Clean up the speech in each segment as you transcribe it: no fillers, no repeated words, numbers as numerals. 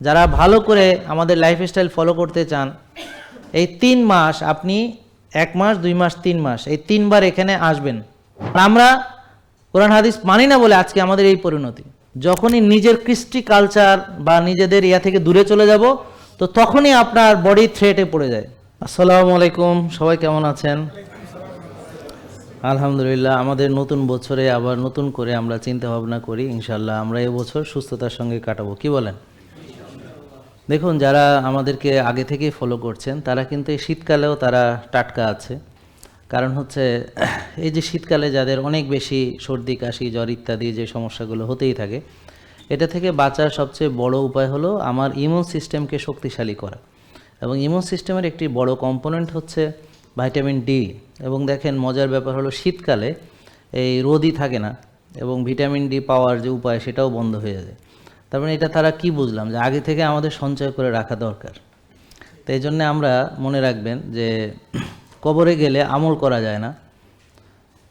যারা ভালো করে আমাদের লাইফস্টাইল ফলো করতে চান, এই 3 মাস আপনি 1 মাস 2 মাস 3 মাস এই 3 বার এখানে আসবেন। আমরা কোরআন হাদিস মানি না বলে আজকে আমাদের এই পরিণতি। যখনই নিজের কৃষ্টি কালচার বা নিজেদের ইয়া থেকে দূরে চলে যাব, তো তখনই আপনার বডি থ্রেটে পড়ে যায়। আসসালামু আলাইকুম, সবাই কেমন আছেন? আলহামদুলিল্লাহ, আমাদের নতুন বছরে আবার নতুন করে আমরা চিন্তা ভাবনা করি। ইনশাল্লাহ আমরা এই বছর সুস্থতার সঙ্গে কাটাবো, কি বলেন? দেখুন, যারা আমাদেরকে আগে থেকেই ফলো করছেন তারা কিন্তু এই শীতকালেও তারা টাটকা আছে। কারণ হচ্ছে এই যে শীতকালে যাদের অনেক বেশি সর্দি কাশি জ্বর ইত্যাদি যে সমস্যাগুলো হতেই থাকে, এটা থেকে বাঁচার সবচেয়ে বড় উপায় হলো আমার ইমিউন সিস্টেমকে শক্তিশালী করা। এবং ইমিউন সিস্টেমের একটি বড় কম্পোনেন্ট হচ্ছে ভিটামিন ডি। এবং দেখেন, মজার ব্যাপার হলো শীতকালে এই রোদই থাকে না এবং ভিটামিন ডি পাওয়ার যে উপায় সেটাও বন্ধ হয়ে যায়। তার মানে এটা তারা কি বুঝলাম যে আগে থেকে আমাদের সঞ্চয় করে রাখা দরকার। তো এই জন্যে আমরা মনে রাখবেন যে কবরে গেলে আমল করা যায় না,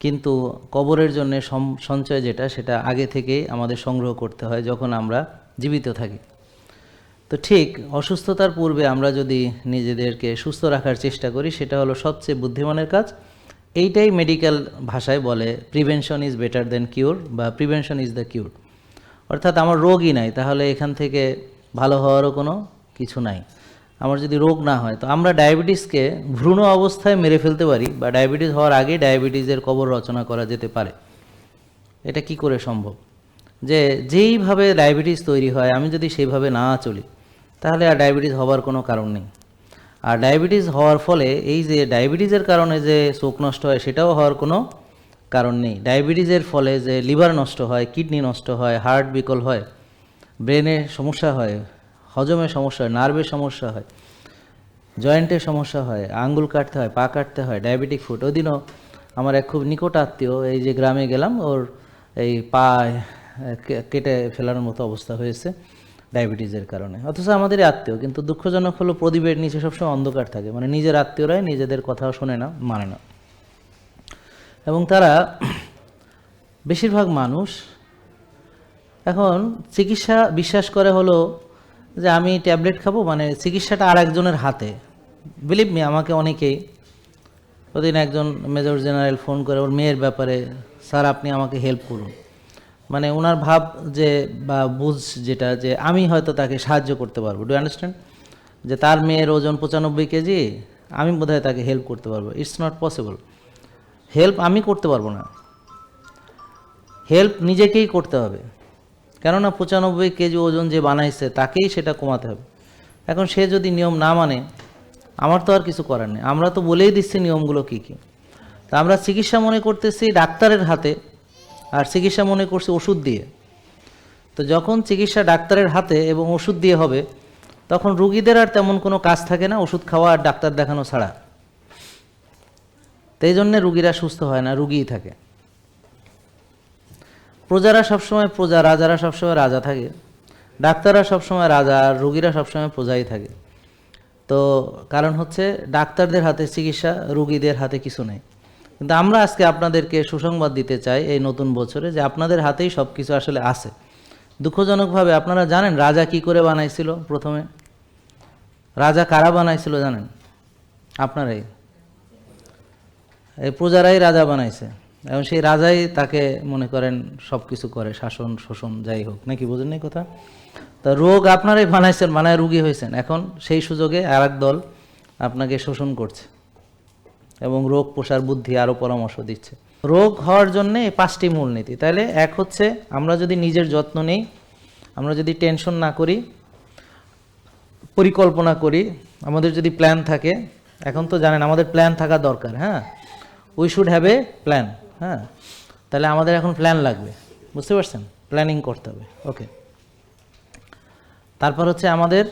কিন্তু কবরের জন্য সঞ্চয় যেটা সেটা আগে থেকেই আমাদের সংগ্রহ করতে হয় যখন আমরা জীবিত থাকি। তো ঠিক অসুস্থতার পূর্বে আমরা যদি নিজেদেরকে সুস্থ রাখার চেষ্টা করি, সেটা হলো সবচেয়ে বুদ্ধিমানের কাজ। এইটাই মেডিকেল ভাষায় বলে প্রিভেনশন ইজ বেটার দেন কিউর, বা প্রিভেনশন ইজ দ্য কিউর। অর্থাৎ আমার রোগই নাই, তাহলে এখান থেকে ভালো হওয়ারও কোনো কিছু নাই। আমার যদি রোগ না হয়, তো আমরা ডায়াবেটিসকে ভ্রূণ অবস্থায় মেরে ফেলতে পারি, বা ডায়াবেটিস হওয়ার আগে ডায়াবেটিসের কবর রচনা করা যেতে পারে। এটা কি করে সম্ভব? যেইভাবে ডায়াবেটিস তৈরি হয় আমি যদি সেইভাবে না চলি, তাহলে আর ডায়াবেটিস হওয়ার কোনো কারণ নেই। আর ডায়াবেটিস হওয়ার ফলে এই যে ডায়াবেটিসের কারণে যে চোখ নষ্ট হয় সেটাও হওয়ার কোনো কারণ নেই। ডায়াবেটিসের ফলে যে লিভার নষ্ট হয়, কিডনি নষ্ট হয়, হার্ট বিকল হয়, ব্রেনে সমস্যা হয়, হজমের সমস্যা হয়, নার্ভের সমস্যা হয়, জয়েন্টের সমস্যা হয়, আঙ্গুল কাটতে হয়, পা কাটতে হয়, ডায়াবেটিক ফুট। ওদিনও আমার এক খুব নিকট আত্মীয়, এই যে গ্রামে গেলাম, ওর এই পা কেটে ফেলার মতো অবস্থা হয়েছে ডায়াবেটিসের কারণে। অথচ আমাদের আত্মীয়, কিন্তু দুঃখজনক হলো প্রদীপের নিচে সবসময় অন্ধকার থাকে। মানে নিজের আত্মীয়রাই নিজেদের কথাও শোনে না, মানে না। এবং তারা বেশিরভাগ মানুষ এখন চিকিৎসা বিশ্বাস করে হলো যে আমি ট্যাবলেট খাবো, মানে চিকিৎসাটা আর একজনের হাতে। বিলিভ মি, আমাকে অনেকেই ওদিন একজন মেজর জেনারেল ফোন করে ওর মেয়ের ব্যাপারে, স্যার আপনি আমাকে হেল্প করুন। মানে ওনার ভাব যে বা বুঝ যেটা, যে আমি হয়তো তাকে সাহায্য করতে পারবো। Do understand? যে তার মেয়ের ওজন 95 কেজি, আমি বোধহয় তাকে হেল্প করতে পারবো। It's not possible. হেল্প আমি করতে পারবো না, হেল্প নিজেকেই করতে হবে। কেননা 95 কেজি ওজন যে বানাইছে তাকেই সেটা কমাতে হবে। এখন সে যদি নিয়ম না মানে, আমার তো আর কিছু করার নেই। আমরা তো বলেই দিচ্ছি নিয়মগুলো কী কী। তা আমরা চিকিৎসা মনে করতেছি ডাক্তারের হাতে, আর চিকিৎসা মনে করছি ওষুধ দিয়ে। তো যখন চিকিৎসা ডাক্তারের হাতে এবং ওষুধ দিয়ে হবে, তখন রুগীদের আর তেমন কোনো কাজ থাকে না ওষুধ খাওয়া আর ডাক্তার দেখানো ছাড়া। তো এই জন্যে রুগীরা সুস্থ হয় না, রুগীই থাকে। প্রজারা সবসময় প্রজা, রাজারা সবসময় রাজা থাকে। ডাক্তাররা সবসময় রাজা, আর রুগীরা সবসময় প্রজাই থাকে। তো কারণ হচ্ছে ডাক্তারদের হাতে চিকিৎসা, রুগীদের হাতে কিছু নেই। কিন্তু আমরা আজকে আপনাদেরকে সুসংবাদ দিতে চাই এই নতুন বছরে, যে আপনাদের হাতেই সব কিছু আসলে আছে। দুঃখজনকভাবে আপনারা জানেন রাজা কি করে বানাইছিল? প্রথমে রাজা কারা বানাইছিল জানেন? আপনারাই, এই প্রজারাই রাজা বানাইছে। এবং সেই রাজাই তাকে মনে করেন সব কিছু করে, শাসন শোষণ যাই হোক, নাকি বোঝেন নাই কথা? তা রোগ আপনারাই বানাইছেন, বানায় রুগী হয়েছেন। এখন সেই সুযোগে আর এক দল আপনাকে শোষণ করছে এবং রোগ পোষার বুদ্ধি আরও পরামর্শ দিচ্ছে। রোগ হওয়ার জন্যে এই 5টি মূলনীতি। তাহলে এক হচ্ছে, আমরা যদি নিজের যত্ন নেই, আমরা যদি টেনশন না করি, পরিকল্পনা করি, আমাদের যদি প্ল্যান থাকে। এখন তো জানেন আমাদের প্ল্যান থাকা দরকার। হ্যাঁ, we should have a plan. হ্যাঁ, তাহলে আমাদের এখন প্ল্যান লাগবে, বুঝতে পারছেন? প্ল্যানিং করতে হবে। ওকে, তারপর হচ্ছে আমাদের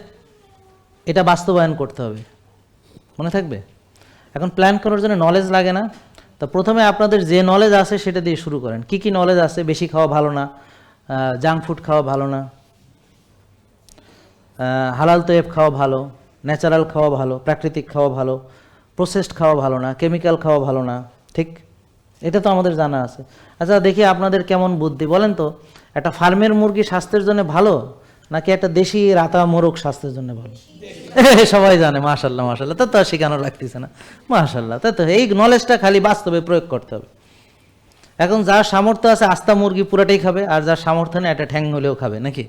এটা বাস্তবায়ন করতে হবে, মনে থাকবে? এখন প্ল্যান করার জন্য নলেজ লাগে না? তো প্রথমে আপনাদের যে নলেজ আছে সেটা দিয়ে শুরু করেন। কি কি নলেজ আছে? বেশি খাওয়া ভালো না, জাঙ্ক ফুড খাওয়া ভালো না, হালাল তৈব খাওয়া ভালো, ন্যাচারাল খাওয়া ভালো, প্রাকৃতিক খাওয়া ভালো, প্রসেসড খাওয়া ভালো না, কেমিক্যাল খাওয়া ভালো না। ঠিক, এটা তো আমাদের জানা আছে। আচ্ছা দেখি আপনাদের কেমন বুদ্ধি, বলেন তো। একটা ফার্মের মুরগি স্বাস্থ্যের জন্য ভালো, নাকি একটা দেশি রাতা মোরগ স্বাস্থ্যের জন্য ভালো? সবাই জানে, মাশাল্লাহ মাশাল্লাহ, তা তো আর শেখানো লাগতেছে না, মাশাল্লাহ। তাই তো, এই নলেজটা খালি বাস্তবে প্রয়োগ করতে হবে। এখন যার সামর্থ্য আছে আস্তা মুরগি পুরাটাই খাবে, আর যার সামর্থ্য নেই একটা ঠ্যাং হলেও খাবে, নাকি?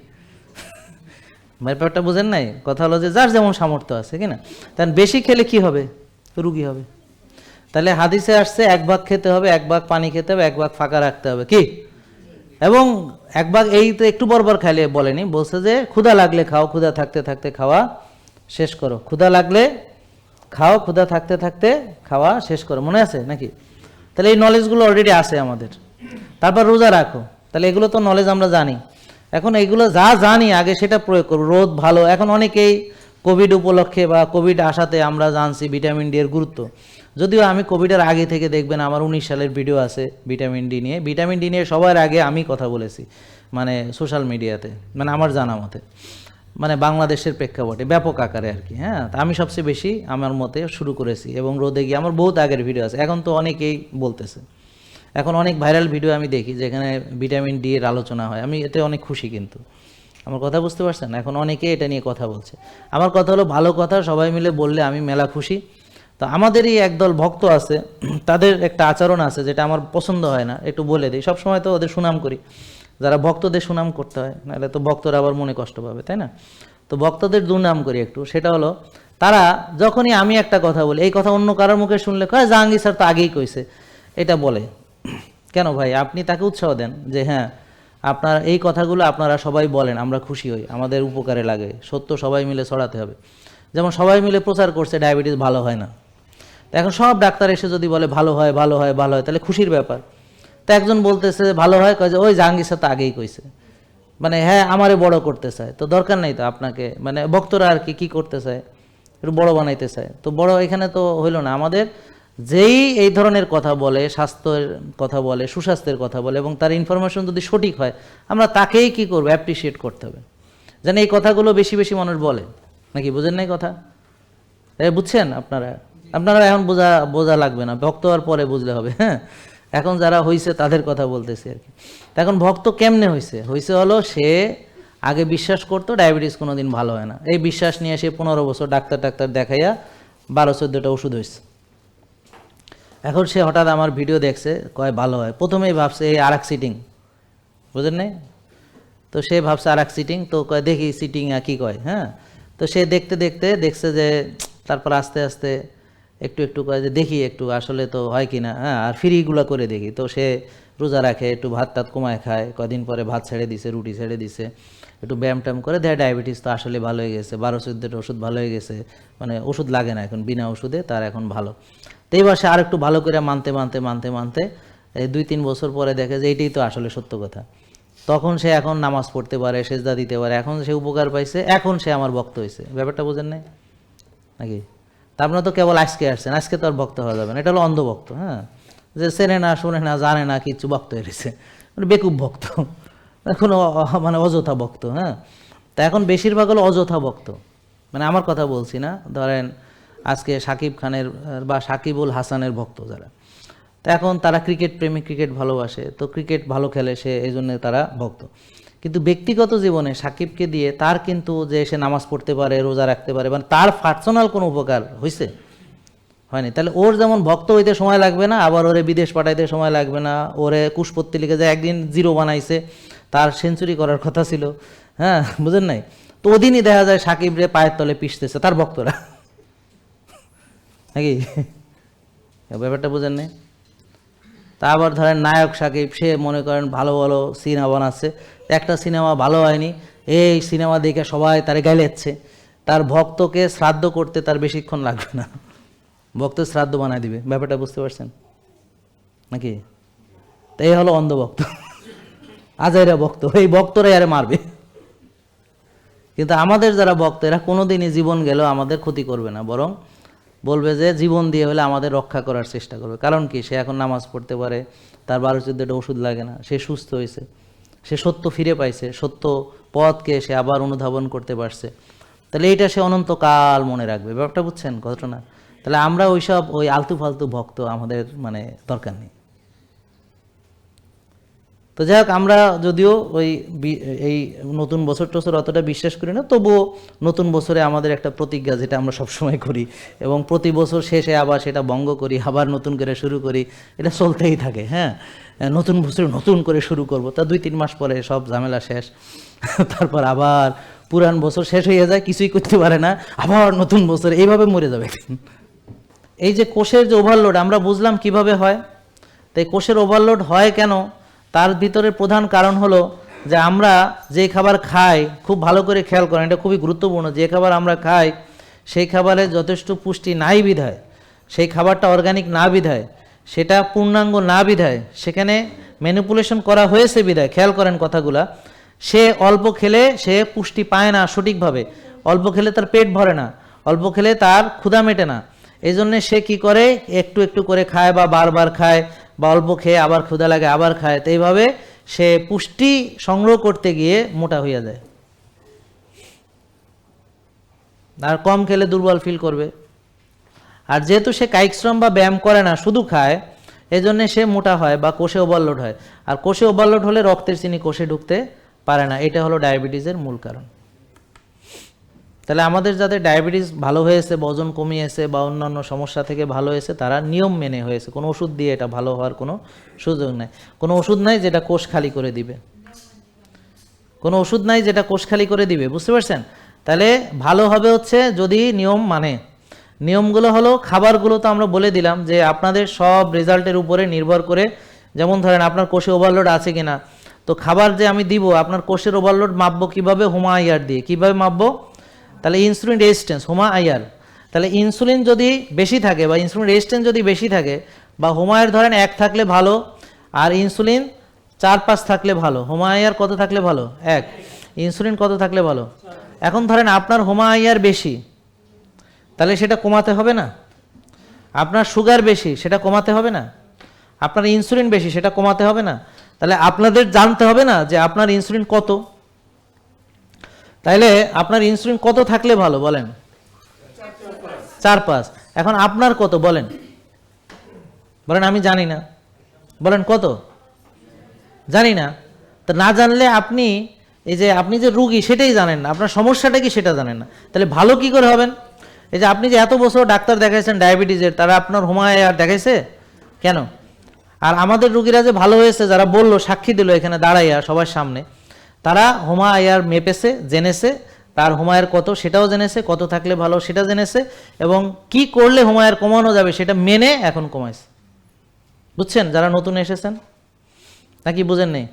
ব্যাপারটা বুঝেন নাই? কথা হলো যে যার যেমন সামর্থ্য আছে, কিনা? তাই বেশি খেলে কি হবে? রুগী হবে। তাহলে হাদিসে আসছে 1 ভাগ খেতে হবে, 1 ভাগ পানি খেতে হবে, 1 ভাগ ফাঁকা রাখতে হবে, কি? এবং 1 ভাগ এই তো একটু বরবর খাইলে বলেনি, বলছে যে ক্ষুধা লাগলে খাও, ক্ষুধা থাকতে থাকতে খাওয়া শেষ করো। ক্ষুধা লাগলে খাও, ক্ষুধা থাকতে থাকতে খাওয়া শেষ করো, মনে আছে নাকি? তাহলে এই নলেজগুলো অলরেডি আছে আমাদের। তারপর রোজা রাখো, তাহলে এগুলো তো নলেজ আমরা জানি। এখন এইগুলো যা জানি আগে সেটা প্রয়োগ করবো। রোদ ভালো, এখন অনেকেই কোভিড উপলক্ষে বা কোভিড আসাতে আমরা জানছি ভিটামিন ডি এর গুরুত্ব। যদিও আমি কোভিডের আগে থেকে দেখবেন আমার 19 সালের ভিডিও আছে ভিটামিন ডি নিয়ে। ভিটামিন ডি নিয়ে সবার আগে আমি কথা বলেছি, মানে সোশ্যাল মিডিয়াতে, মানে আমার জানা মতে, মানে বাংলাদেশের প্রেক্ষাপটে ব্যাপক আকারে আর কি। হ্যাঁ, আমি সবচেয়ে বেশি আমার মতে শুরু করেছি, এবং রোদে গিয়ে আমার বহুত আগের ভিডিও আছে, এখন তো অনেকেই বলতেছে। এখন অনেক ভাইরাল ভিডিও আমি দেখি যেখানে ভিটামিন ডি এর আলোচনা হয়, আমি এতে অনেক খুশি। কিন্তু আমার কথা বুঝতে পারছেন? এখন অনেকেই এটা নিয়ে কথা বলছে। আমার কথা হলো ভালো কথা, সবাই মিলে বললে আমি মেলা খুশি। তো আমাদেরই একদল ভক্ত আছে, তাদের একটা আচরণ আছে যেটা আমার পছন্দ হয় না, একটু বলে দিই। সবসময় তো ওদের সুনাম করি, যারা ভক্তদের সুনাম করতে হয়, নাহলে তো ভক্তরা আবার মনে কষ্ট পাবে, তাই না? তো ভক্তদের দুর্নাম করি একটু। সেটা হলো, তারা যখনই আমি একটা কথা বলি, এই কথা অন্য কারোর মুখে শুনলে কয় জাহাঙ্গীর স্যার তো আগেই কইছে, এটা বলে। কেন ভাই? আপনি তাকে উৎসাহ দেন যে হ্যাঁ, আপনার এই কথাগুলো আপনারা সবাই বলেন, আমরা খুশি হই, আমাদের উপকারে লাগে, সত্য সবাই মিলে ছড়াতে হবে। যেমন সবাই মিলে প্রচার করছে ডায়াবেটিস ভালো হয় না, এখন সব ডাক্তার এসে যদি বলে ভালো হয় ভালো হয় ভালো হয়, তাহলে খুশির ব্যাপার। তো একজন বলতেছে ভালো হয়, কয় যে ওই জাহাঙ্গীর স্যার তো আগেই কইছে, মানে হ্যাঁ আমারে বড় করতে চায়। তো দরকার নেই তো আপনাকে, মানে ভক্তরা আর কি কি করতে চায়, একটু বড় বানাইতে চায়। তো বড় এখানে তো হইল না। আমাদের যেই এই ধরনের কথা বলে, স্বাস্থ্যের কথা বলে, সুস্বাস্থ্যের কথা বলে, এবং তার ইনফরমেশন যদি সঠিক হয়, আমরা তাকেই কি করবো? অ্যাপ্রিসিয়েট করতে হবে, যেন এই কথাগুলো বেশি বেশি মানুষ বলে, নাকি? বুঝেন নাই কথা? বুঝছেন আপনারা? আপনারা এখন বোঝা লাগবে না, ভক্ত হওয়ার পরে বুঝলে হবে। হ্যাঁ, এখন যারা হইছে তাদের কথা বলতেছি আর কি। এখন ভক্ত কেমনে হইছে? হলো সে আগে বিশ্বাস করতো ডায়াবেটিস কোনোদিন ভালো হয় না, এই বিশ্বাস নিয়ে সে 15 বছর ডাক্তার দেখাইয়া 12-14টা ওষুধ হয়েছে। এখন সে হঠাৎ আমার ভিডিও দেখছে, কয় ভালো হয়। প্রথমেই ভাবছে এই আরেক সিটিং, বুঝেন নাই? তো সে ভাবছে আরেক সিটিং, তো কয় দেখি সিটিং কি কয়। হ্যাঁ, তো সে দেখতে দেখতে দেখছে যে, তারপর আস্তে আস্তে একটু একটু করে যে দেখি একটু আসলে তো হয় কি না। হ্যাঁ, আর ফ্রিগুলো করে দেখি। তো সে রোজা রাখে, একটু ভাত টাত কমায় খায়, কদিন পরে ভাত ছেড়ে দিছে, রুটি ছেড়ে দিছে, একটু ব্যায়াম ট্যাম করে দেয়, ডায়াবেটিস তো আসলে ভালো হয়ে গেছে, 12-14টা ওষুধ ভালো হয়ে গেছে, মানে ওষুধ লাগে না এখন, বিনা ওষুধে তার এখন ভালো। তো এইবার সে আর একটু ভালো করে মানতে এই 2-3 বছর পরে দেখে যে এইটাই তো আসলে সত্য কথা। তখন সে এখন নামাজ পড়তে পারে, সেজদা দিতে পারে, এখন সে উপকার পাইছে, এখন সে আমার ভক্ত হয়েছে। ব্যাপারটা বোঝেন নাই নাকি? তা আপনারা তো কেবল আজকে আসছেন, আজকে তো আর ভক্ত হওয়া যাবে না, এটা হলো অন্ধভক্ত। হ্যাঁ, যে চেনে না, শোনে না, জানে না কিচ্ছু, ভক্ত হয়েছে, মানে বেকুব ভক্ত, এখন মানে অযথা ভক্ত। হ্যাঁ, তা এখন বেশিরভাগ হলো অযথা ভক্ত। মানে আমার কথা বলছি না, ধরেন আজকে সাকিব খানের বা সাকিবুল হাসানের ভক্ত যারা, তো এখন তারা ক্রিকেট প্রেমী, ক্রিকেট ভালোবাসে, তো ক্রিকেট ভালো খেলে সে, এই জন্য তারা ভক্ত। কিন্তু ব্যক্তিগত জীবনে সাকিবকে দিয়ে তার কিন্তু যে সে নামাজ পড়তে পারে, রোজা রাখতে পারে, মানে তার পার্সোনাল কোনো উপকার হয়েছে? হয়নি। তাহলে ওর যেমন ভক্ত হইতে সময় লাগবে না, আবার ওরে বিদেশ পাঠাইতে সময় লাগবে না, ওরে কুশপত্তি লিখে যায়, একদিন 0 বানাইছে, তার সেঞ্চুরি করার কথা ছিল। হ্যাঁ, বুঝেন নাই? তো ওদিনই দেখা যায় সাকিব রে পায়ের তলে পিষতেছে তার ভক্তরা, নাকি? ব্যাপারটা বুঝেন নাই? তা আবার ধরেন নায়ক সাকিব, সে মনে করেন ভালো ভালো সিনেমা বানাচ্ছে, একটা সিনেমা ভালো হয়নি, এই সিনেমা দেখে সবাই তারে গাইলেচ্ছে, তার ভক্তকে শ্রাদ্ধ করতে তার বেশিক্ষণ লাগবে না, ভক্ত শ্রাদ্ধ বানায় দিবে। ব্যাপারটা বুঝতে পারছেন নাকি? তো এই হলো অন্ধভক্ত, আজাইরা ভক্ত, এই ভক্তরাই আরে মারবে। কিন্তু আমাদের যারা ভক্ত, এরা কোনোদিনই জীবন গেলেও আমাদের ক্ষতি করবে না, বরং বলবে যে জীবন দিয়ে হলে আমাদের রক্ষা করার চেষ্টা করবে। কারণ কি? সে এখন নামাজ পড়তে পারে, তার 12-14টা ওষুধ লাগে না, সে সুস্থ হয়েছে, সে সত্য ফিরে পাইছে, সত্য পথকে সে আবার অনুধাবন করতে পারছে। তাহলে এইটা সে অনন্তকাল মনে রাখবে। ব্যাপারটা বুঝছেন ঘটনা? তাহলে আমরা ওই আলতু ফালতু ভক্ত আমাদের মানে দরকার নেই। তো যাই হোক, আমরা যদিও এই নতুন বছর টছর অতটা বিশ্বাস করি না, তবুও নতুন বছরে আমাদের একটা প্রতিজ্ঞা, যেটা আমরা সবসময় করি, এবং প্রতি বছর শেষে আবার সেটা ভঙ্গ করি, আবার নতুন করে শুরু করি, এটা চলতেই থাকে। হ্যাঁ, নতুন বছরে নতুন করে শুরু করব, তা 2-3 মাস পরে সব ঝামেলা শেষ, তারপর আবার পুরান বছর শেষ হয়ে যায়, কিছুই করতে পারে না, আবার নতুন বছর, এইভাবে মরে যাবে। এই যে কোষের যে ওভারলোড, আমরা বুঝলাম কিভাবে হয়। তাই কোষের ওভারলোড হয় কেন, তার ভিতরে প্রধান কারণ হলো যে আমরা যে খাবার খাই, খুব ভালো করে খেয়াল করেন, এটা খুবই গুরুত্বপূর্ণ। যে খাবার আমরা খাই সেই খাবারে যথেষ্ট পুষ্টি নাই বিধায়, সেই খাবারটা অর্গানিক না বিধায়, সেটা পূর্ণাঙ্গ না বিধায়, সেখানে ম্যানিপুলেশন করা হয়েছে বিধায়, খেয়াল করেন কথাগুলা, সে অল্প খেলে সে পুষ্টি পায় না সঠিকভাবে, অল্প খেলে তার পেট ভরে না, অল্প খেলে তার ক্ষুধা মেটে না। এই জন্যে সে কি করে, একটু একটু করে খায় বা বারবার খায়, বা অল্প খেয়ে আবার ক্ষুধা লাগে আবার খায়। তো এইভাবে সে পুষ্টি সংগ্রহ করতে গিয়ে মোটা হয়ে যায়, আর কম খেলে দুর্বল ফিল করবে। আর যেহেতু সে কায়িক শ্রম বা ব্যায়াম করে না, শুধু খায়, এই জন্যে সে মোটা হয় বা কোষে ওভারলোড হয়। আর কোষে ওভারলোড হলে রক্তের চিনি কোষে ঢুকতে পারে না, এটা হলো ডায়াবেটিসের মূল কারণ। তাহলে আমাদের যাদের ডায়াবেটিস ভালো হয়েছে, ওজন কমিয়েছে বা অন্যান্য সমস্যা থেকে ভালো হয়েছে, তারা নিয়ম মেনে হয়েছে, কোনো ওষুধ দিয়ে এটা ভালো হওয়ার কোনো সুযোগ নাই। কোনো ওষুধ নাই যেটা কোষ খালি করে দিবে, কোনো ওষুধ নাই যেটা কোষ খালি করে দিবে, বুঝতে পারছেন? তাহলে ভালো হবে হচ্ছে যদি নিয়ম মানে। নিয়মগুলো হলো, খাবারগুলো তো আমরা বলে দিলাম যে আপনাদের সব রেজাল্টের উপরে নির্ভর করে, যেমন ধরেন আপনার কোষে ওভারলোড আছে কিনা, তো খাবার যে আমি দিব, আপনার কোষের ওভারলোড মাপবো কিভাবে, হোমা আইআর দিয়ে। কিভাবে মাপবো? তাহলে ইনসুলিন রেজিস্ট্যান্স, হোমা আইআর। তাহলে ইনসুলিন যদি বেশি থাকে বা ইনসুলিন রেজিস্ট্যান্স যদি বেশি থাকে, বা হোমা আইআর ধরেন 1 থাকলে ভালো, আর ইনসুলিন 4-5 থাকলে ভালো। হোমা আইআর কত থাকলে ভালো? 1। ইনসুলিন কত থাকলে ভালো? এখন ধরেন আপনার হোমা আইআর বেশি, তাহলে সেটা কমাতে হবে না? আপনার সুগার বেশি, সেটা কমাতে হবে না? আপনার ইনসুলিন বেশি, সেটা কমাতে হবে না? তাহলে আপনাদের জানতে হবে না যে আপনার ইনসুলিন কত। তাইলে আপনার ইনসুলিন কত থাকলে ভালো বলেন? 4-5। এখন আপনার কত বলেন? বলেন আমি জানি না। বলেন কত? জানি না। তো না জানলে আপনি আপনি যে রুগী সেটাই জানেন না, আপনার সমস্যাটা কি সেটা জানেন না, তাহলে ভালো কি করে হবেন? এই যে আপনি যে এত বছর ডাক্তার দেখাইছেন ডায়াবেটিসের, তারা আপনার হোমায় আর দেখাইছে কেন? আর আমাদের রুগীরা যে ভালো হয়েছে, যারা বললো, সাক্ষী দিল এখানে দাঁড়াইয়া সবার সামনে, তারা হোমা আয়ার মেপেছে, জেনেছে, তার হোমায়ের কত সেটাও জেনেছে, কত থাকলে ভালো সেটা জেনেছে, এবং কি করলে হোমায়ের কমানো যাবে সেটা মেনে এখন কমাইছে। বুঝছেন যারা নতুন এসেছেন, নাকি বুঝেন নেই?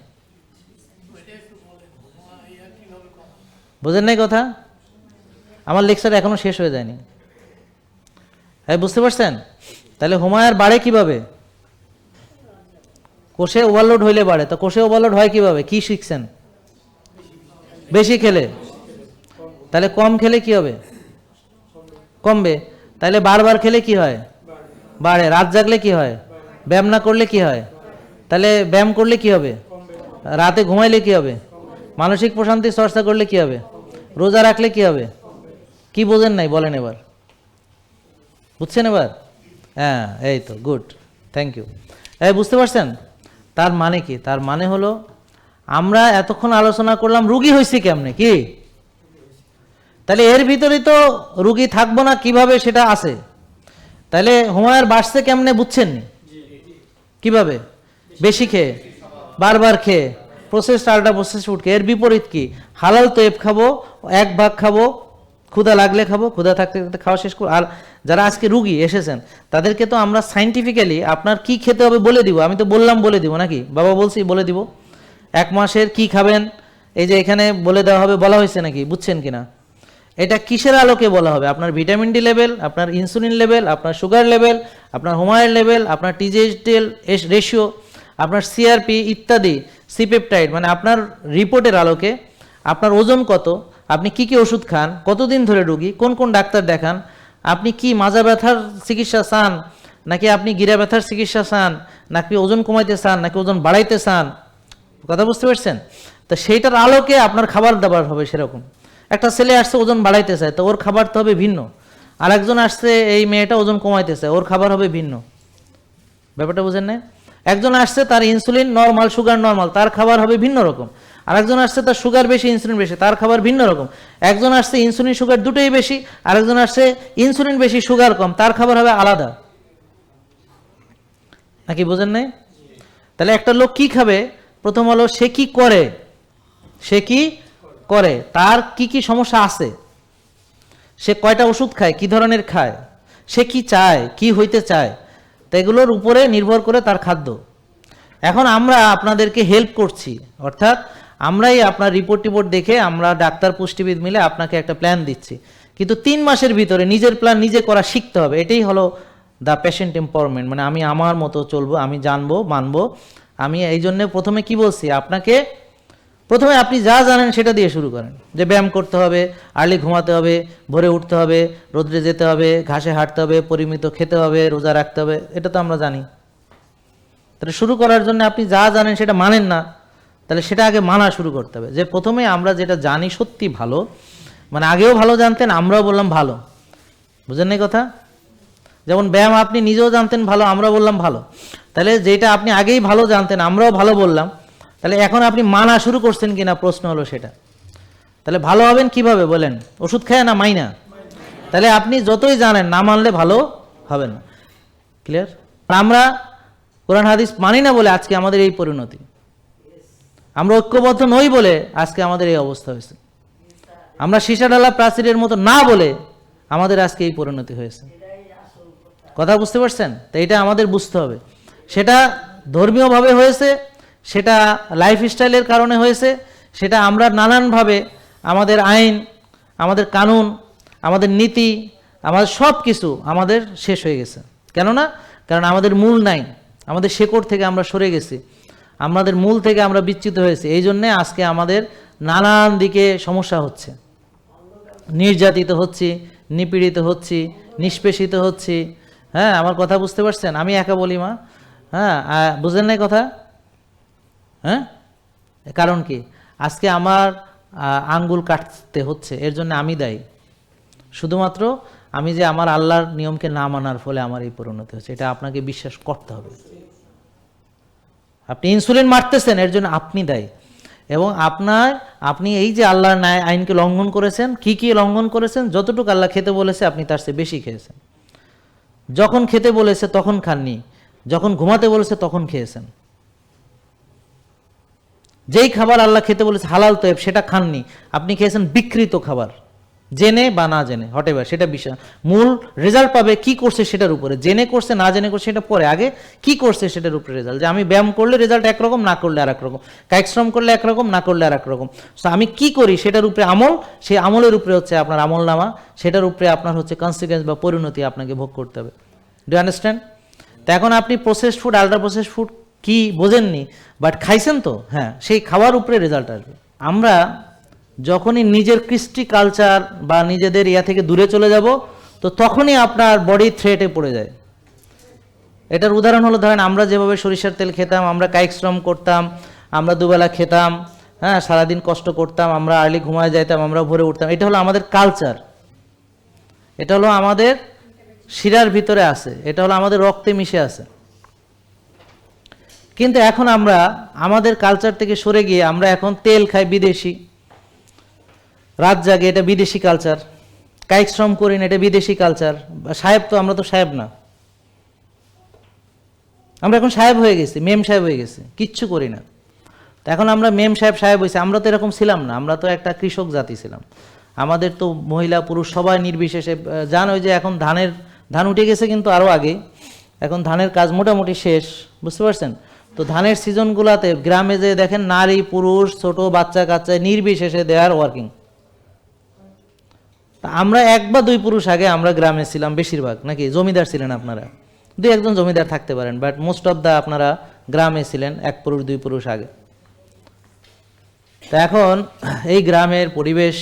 বুঝেন নাই কথা? আমার লেকচার এখনো শেষ হয়ে যায়নি। হ্যাঁ, বুঝতে পারছেন? তাহলে হোমায়ার বাড়ে কিভাবে? কোষে ওভারলোড হইলে বাড়ে। তো কোষে ওভারলোড হয় কিভাবে? কি শিখছেন? বেশি খেলে। তাহলে কম খেলে কি হবে? কমবে। তাহলে বারবার খেলে কি হয়? বাড়ে। রাত জাগলে কি হয়? ব্যায়াম না করলে কি হয়? তাহলে ব্যায়াম করলে কি হবে? রাতে ঘুমাইলে কি হবে? মানসিক প্রশান্তি চর্চা করলে কি হবে? রোজা রাখলে কি হবে? কি বোঝেন নাই বলেন এবার? বুঝছেন এবার? হ্যাঁ, এই তো, গুড, থ্যাংক ইউ। এই বুঝতে পারছেন? তার মানে কি? তার মানে হলো আমরা এতক্ষণ আলোচনা করলাম রুগী হয়েছে কেমনে, কি? তাহলে এর ভিতরে তো রুগী থাকবো না কিভাবে সেটা আছে। তাহলে হোমায়ার বাড়ছে কেমনে বুঝছেন? কিভাবে? বেশি খেয়ে, বারবার খেয়ে, প্রসেসড আল্ট্রা প্রসেসড ফুড খেয়ে। এর বিপরীত কি? হালাল তৈব খাবো, 1 ভাগ খাবো, ক্ষুধা লাগলে খাবো, ক্ষুধা থাকতে থাকতে খাওয়া শেষ করবো। আর যারা আজকে রুগী এসেছেন তাদেরকে তো আমরা সাইন্টিফিক্যালি আপনার কি খেতে হবে বলে দিব। আমি তো বললাম বলে দিব নাকি? বাবা বলছি বলে দিব 1 মাসের কি খাবেন, এই যে এখানে বলে দেওয়া হবে, বলা হয়েছে নাকি? বুঝছেন কিনা? এটা কিসের আলোকে বলা হবে? আপনার ভিটামিন ডি লেভেল, আপনার ইনসুলিন লেভেল, আপনার সুগার লেভেল, আপনার হোমায়ের লেভেল, আপনার টিজিএইচডিএল রেশিও, আপনার সিআরপি ইত্যাদি, সিপেপটাইড, মানে আপনার রিপোর্টের আলোকে আপনার ওজন কত, আপনি কি কি ওষুধ খান, কতদিন ধরে রুগী, কোন কোন ডাক্তার দেখান, আপনি কি মাজা ব্যথার চিকিৎসা চান, নাকি আপনি গিরা ব্যথার চিকিৎসা চান, নাকি ওজন কমাইতে চান, নাকি ওজন বাড়াইতে চান, কথা বুঝতে পারছেন? তো সেইটার আলোকে আপনার খাবার দাবার হবে সেরকম। একটা ছেলে আসছে ওজন বাড়াইতে চায়, তো ওর খাবার তো হবে ভিন্ন। আরেকজন আসছে, এই মেয়েটা ওজন কমাইতে চায়, ওর খাবার হবে ভিন্ন। ব্যাপারটা বুঝেন না? একজন আসছে তার ইনসুলিন নর্মাল, সুগার নর্মাল, তার খাবার হবে ভিন্ন রকম। আর একজন আসছে তার সুগার বেশি, ইনসুলিন বেশি, তার খাবার ভিন্ন রকম। একজন আসছে ইনসুলিন সুগার দুটোই বেশি, আর একজন আসছে ইনসুলিন বেশি সুগার কম, তার খাবার হবে আলাদা। নাকি বোঝেন নাই? তাহলে একটা লোক কি খাবে, প্রথম হলো সে কি করে, সে কি করে, তার কি কি সমস্যা আছে, সে কয়টা ওষুধ খায়, কি ধরনের খায়, সে কি চায়, কি হইতে চায়, তো এগুলোর উপরে নির্ভর করে তার খাদ্য। এখন আমরা আপনাদেরকে হেল্প করছি, অর্থাৎ আমরাই আপনার রিপোর্ট দেখে আমরা ডাক্তার পুষ্টিবিদ মিলে আপনাকে একটা প্ল্যান দিচ্ছি, কিন্তু 3 মাসের ভিতরে নিজের প্ল্যান নিজে করা শিখতে হবে। এটাই হলো দ্য পেশেন্ট এম্পাওয়ারমেন্ট, মানে আমি আমার মতো চলবো, আমি জানবো মানবো। আমি এই জন্য প্রথমে কি বলছি আপনাকে, প্রথমে আপনি যা জানেন সেটা দিয়ে শুরু করেন, যে ব্যায়াম করতে হবে, আর্লি ঘুমাতে হবে, ভোরে উঠতে হবে, রোদ্রে যেতে হবে, ঘাসে হাঁটতে হবে, পরিমিত খেতে হবে, রোজা রাখতে হবে, এটা তো আমরা জানি। তাহলে শুরু করার জন্য আপনি যা জানেন সেটা মানেন না, তাহলে সেটা আগে মানা শুরু করতে হবে। যে প্রথমে আমরা যেটা জানি সত্যি ভালো, মানে আগেও ভালো জানতেন, আমরাও বললাম ভালো, বুঝেন না কথা? যেমন ব্যায়াম আপনি নিজেও জানতেন ভালো, আমরা বললাম ভালো, তাহলে যেটা আপনি আগেই ভালো জানতেন আমরাও ভালো বললাম, তাহলে এখন আপনি মানা শুরু করছেন কিনা প্রশ্ন হলো সেটা। তাহলে ভালো হবেন কিভাবে বলেন? ওষুধ খায় না মাইনা? তাহলে আপনি যতই জানেন না মানলে ভালো হবেন না। ক্লিয়ার? আমরা কোরআন হাদিস মানি না বলে আজকে আমাদের এই পরিণতি, আমরা ঐক্যবদ্ধ নই বলে আজকে আমাদের এই অবস্থা হয়েছে, আমরা সীসাডালা প্রাচীরের মতো না বলে আমাদের আজকে এই পরিণতি হয়েছে। কথা বুঝতে পারছেন? তো এটা আমাদের বুঝতে হবে। সেটা ধর্মীয়ভাবে হয়েছে, সেটা লাইফস্টাইলের কারণে হয়েছে, সেটা আমরা নানানভাবে আমাদের আইন, আমাদের কানুন, আমাদের নীতি, আমাদের সব কিছু আমাদের শেষ হয়ে গেছে। কেননা কারণ আমাদের মূল নাই, আমাদের শেকড় থেকে আমরা সরে গেছি, আমাদের মূল থেকে আমরা বিচ্যুত হয়েছি। এই জন্যে আজকে আমাদের নানান দিকে সমস্যা হচ্ছে, নির্যাতিত হচ্ছি, নিপীড়িত হচ্ছি, নিষ্পেষিত হচ্ছি। হ্যাঁ, আমার কথা বুঝতে পারছেন? আমি একা বলি মা, হ্যাঁ বুঝেন নাই কথা? হ্যাঁ, কারণ কি আজকে আমার আঙ্গুল কাটতে হচ্ছে, এর জন্য আমি দায়ী। শুধুমাত্র আমি যে আমার আল্লাহর নিয়মকে না মানার ফলে আমার এই পরিণতি হচ্ছে, এটা আপনাকে বিশ্বাস করতে হবে। আপনি ইনসুলিন মারতেছেন, এর জন্য আপনি দায়ী। এবং আপনি এই যে আল্লাহর আইনকে লঙ্ঘন করেছেন, কি কি লঙ্ঘন করেছেন, যতটুকু আল্লাহ খেতে বলেছে আপনি তার চেয়ে বেশি খেয়েছেন। যখন খেতে বলেছে তখন খাননি, যখন ঘুমাতে বলেছে তখন খেয়েছেন। যেই খাবার আল্লাহ খেতে বলেছে হালাল তৈব সেটা খাননি, আপনি খেয়েছেন বিকৃত খাবার, জেনে বা না জেনে, হটেভার সেটা বিষয়। মূল রেজাল্ট পাবে কি করছে সেটার উপরে, জেনে করছে না জেনে করছে সেটা পরে, আগে কি করছে সেটার উপরে রেজাল্ট। যে আমি ব্যায়াম করলে রেজাল্ট একরকম, না করলে আর একরকম, কায়িক শ্রম করলে একরকম, না করলে আর একরকম। সো আমি কি করি সেটার উপরে আমল, সেই আমলের উপরে হচ্ছে আপনার আমল নামা, সেটার উপরে আপনার হচ্ছে কনসিকুয়েন্স বা পরিণতি আপনাকে ভোগ করতে হবে। Do understand? তো এখন আপনি processed food, ultra processed food কি বোঝেননি, বাট খাইছেন তো, হ্যাঁ সেই খাওয়ার উপরে রেজাল্ট আসবে। আমরা যখনই নিজের কৃষ্টি কালচার বা নিজেদের ইয়া থেকে দূরে চলে যাব, তো তখনই আপনার বডি থ্রেটে পড়ে যায়। এটার উদাহরণ হলো, ধরেন আমরা যেভাবে সরিষার তেল খেতাম, আমরা কায়িক শ্রম করতাম, আমরা দুবেলা খেতাম, হ্যাঁ সারাদিন কষ্ট করতাম, আমরা আর্লি ঘুমায় যাইতাম, আমরা ভোরে উঠতাম, এটা হলো আমাদের কালচার, এটা হলো আমাদের শিরার ভিতরে আছে, এটা হলো আমাদের রক্তে মিশে আছে। কিন্তু এখন আমরা আমাদের কালচার থেকে সরে গিয়ে আমরা এখন তেল খাই বিদেশি, রাত জাগে এটা বিদেশি কালচার, কায়িক শ্রম করি না এটা বিদেশি কালচার। সাহেব তো আমরা তো সাহেব না, আমরা এখন সাহেব হয়ে গেছি, মেম সাহেব হয়ে গেছি, কিচ্ছু করি না। তো এখন আমরা মেম সাহেব সাহেব হয়েছি, আমরা তো এরকম ছিলাম না, আমরা তো একটা কৃষক জাতি ছিলাম। আমাদের তো মহিলা পুরুষ সবাই নির্বিশেষে জান, ওই যে এখন ধান উঠে গেছে কিন্তু আরও আগে, এখন ধানের কাজ মোটামুটি শেষ, বুঝতে পারছেন? তো ধানের সিজনগুলোতে গ্রামে যে দেখেন নারী পুরুষ ছোট বাচ্চা কাচ্চা নির্বিশেষে দে আর ওয়ার্কিং। আমরা 1 বা 2 পুরুষ আগে আমরা গ্রামে ছিলাম বেশিরভাগ, নাকি জমিদার ছিলেন আপনারা? 2-1 জন জমিদার থাকতে পারেন, বাট মোস্ট অফ দা আপনারা গ্রামে ছিলেন 1 পুরুষ 2 পুরুষ আগে। তা এখন এই গ্রামের পরিবেশ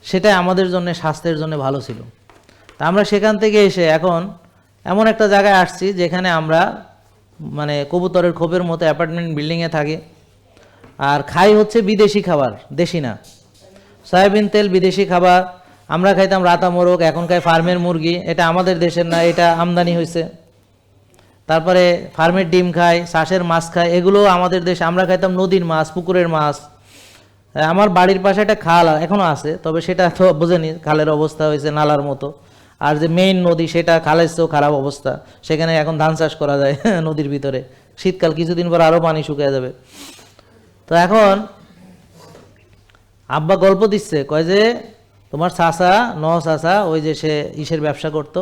সেটা আমাদের জন্য স্বাস্থ্যের জন্য ভালো ছিল। তা আমরা সেখান থেকে এসে এখন এমন একটা জায়গায় আসছি যেখানে আমরা মানে কবুতরের খোপের মতো অ্যাপার্টমেন্ট বিল্ডিংয়ে থাকি, আর খাই হচ্ছে বিদেশি খাবার, দেশি না। সয়াবিন তেল বিদেশি খাবার, আমরা খাইতাম রাতা মোরগ, এখন খাই ফার্মের মুরগি, এটা আমাদের দেশের না, এটা আমদানি হয়েছে। তারপরে ফার্মের ডিম খায়, শ্বাসের মাছ খায়, এগুলো আমাদের দেশে আমরা খাইতাম নদীর মাছ, পুকুরের মাছ। আমার বাড়ির পাশে একটা খাল এখনও আছে, তবে সেটা তো বোঝেনি, খালের অবস্থা হয়েছে নালার মতো। আর যে মেইন নদী সেটা খালের চেয়েও খারাপ অবস্থা, সেখানে এখন ধান চাষ করা যায় নদীর ভিতরে। শীতকাল কিছুদিন পর আরও পানি শুকিয়ে যাবে। তো এখন আব্বা গল্প দিচ্ছে, কয় যে তোমার চাচা চাচা ওই যে সে ইসের ব্যবসা করতো,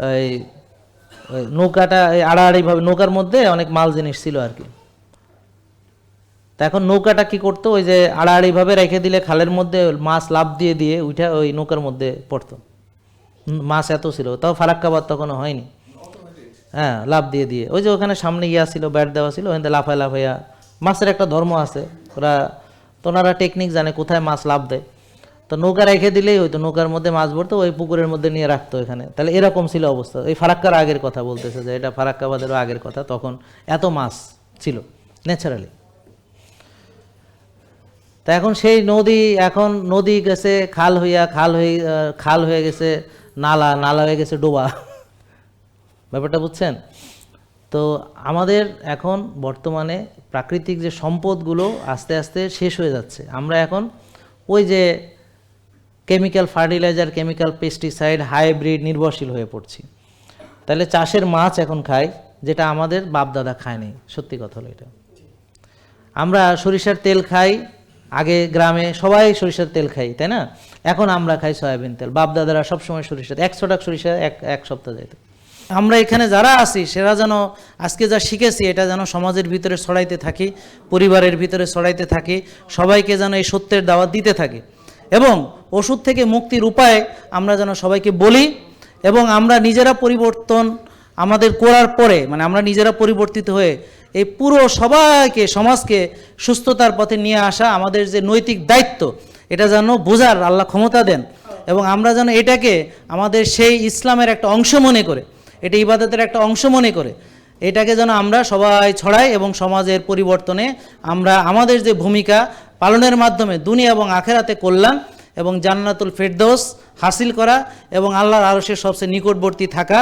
ওই নৌকাটা আড়াআড়িভাবে নৌকার মধ্যে অনেক মাল জিনিস ছিল আর কি। তা এখন নৌকাটা কি করতো, ওই যে আড়াআড়িভাবে রেখে দিলে খালের মধ্যে মাছ লাফ দিয়ে দিয়ে উঠে ওই নৌকার মধ্যে পড়তো। মাছ এত ছিল, তাও ফারাক্কাবাদ তখনও হয়নি। হ্যাঁ, লাফ দিয়ে দিয়ে ওই যে ওখানে সামনে ইয়া ছিল, ব্যাট দেওয়া ছিল, ওখান থেকে লাফায় লাফাইয়া। মাছের একটা ধর্ম আছে, ওনারা টেকনিক জানে কোথায় মাছ লাফ দেয়। তো নৌকা রেখে দিলেই হয়তো নৌকার মধ্যে মাছ ভরতো, ওই পুকুরের মধ্যে নিয়ে রাখতো এখানে। তাহলে এরকম ছিল অবস্থা। এই ফারাক্কার আগের কথা বলতেছে, যে এটা ফারাক্কাবাদেরও আগের কথা, তখন এত মাছ ছিল ন্যাচারালি। তা এখন সেই নদী, এখন নদী গেছে খাল হইয়া, খাল হয়ে গেছে নালা, নালা হয়ে গেছে ডোবা। ব্যাপারটা বুঝছেন? তো আমাদের এখন বর্তমানে প্রাকৃতিক যে সম্পদগুলো আস্তে আস্তে শেষ হয়ে যাচ্ছে। আমরা এখন ওই যে chemical fertiliser, chemical pesticide, hybrid নির্ভরশীল হয়ে পড়ছি। তাহলে চাষের মাছ এখন খাই, যেটা আমাদের বাপদাদা খায়নি। সত্যি কথা হলো এটা। আমরা সরিষার তেল খাই, আগে গ্রামে সবাই সরিষার তেল খাই, তাই না? এখন আমরা খাই সয়াবিন তেল। বাপদাদারা সবসময় সরিষা, 100 টাকা সরিষা এক সপ্তাহ যাইত। আমরা এখানে যারা আছি সেরা যেন আজকে যা শিখেছি এটা যেন সমাজের ভিতরে ছড়াইতে থাকি, পরিবারের ভিতরে ছড়াইতে থাকি, সবাইকে যেন এই সত্যের দাওয়াত দিতে থাকি, এবং ওষুধ থেকে মুক্তির উপায় আমরা যেন সবাইকে বলি, এবং আমরা নিজেরা পরিবর্তন আমাদের করার পরে, মানে আমরা নিজেরা পরিবর্তিত হয়ে এই পুরো সবাইকে, সমাজকে সুস্থতার পথে নিয়ে আসা আমাদের যে নৈতিক দায়িত্ব, এটা যেন বোঝার আল্লাহ ক্ষমতা দেন, এবং আমরা যেন এটাকে আমাদের সেই ইসলামের একটা অংশ মনে করে, এটা ইবাদতের একটা অংশ মনে করে এটাকে যেন আমরা সবাই ছড়াই, এবং সমাজের পরিবর্তনে আমরা আমাদের যে ভূমিকা পালনের মাধ্যমে দুনিয়া এবং আখেরাতে কল্যাণ এবং জান্নাতুল ফেরদৌস হাসিল করা এবং আল্লাহর আরশের সবচেয়ে নিকটবর্তী থাকা,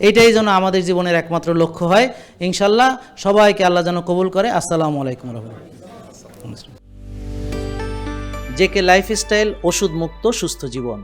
এটাই যেন আমাদের জীবনের একমাত্র লক্ষ্য হয়। ইনশাল্লাহ সবাইকে আল্লাহ যেন কবুল করে। আসসালামু আলাইকুম রাহমাতুল্লাহ। জেকে লাইফস্টাইল, ওষুধ মুক্ত সুস্থ জীবন।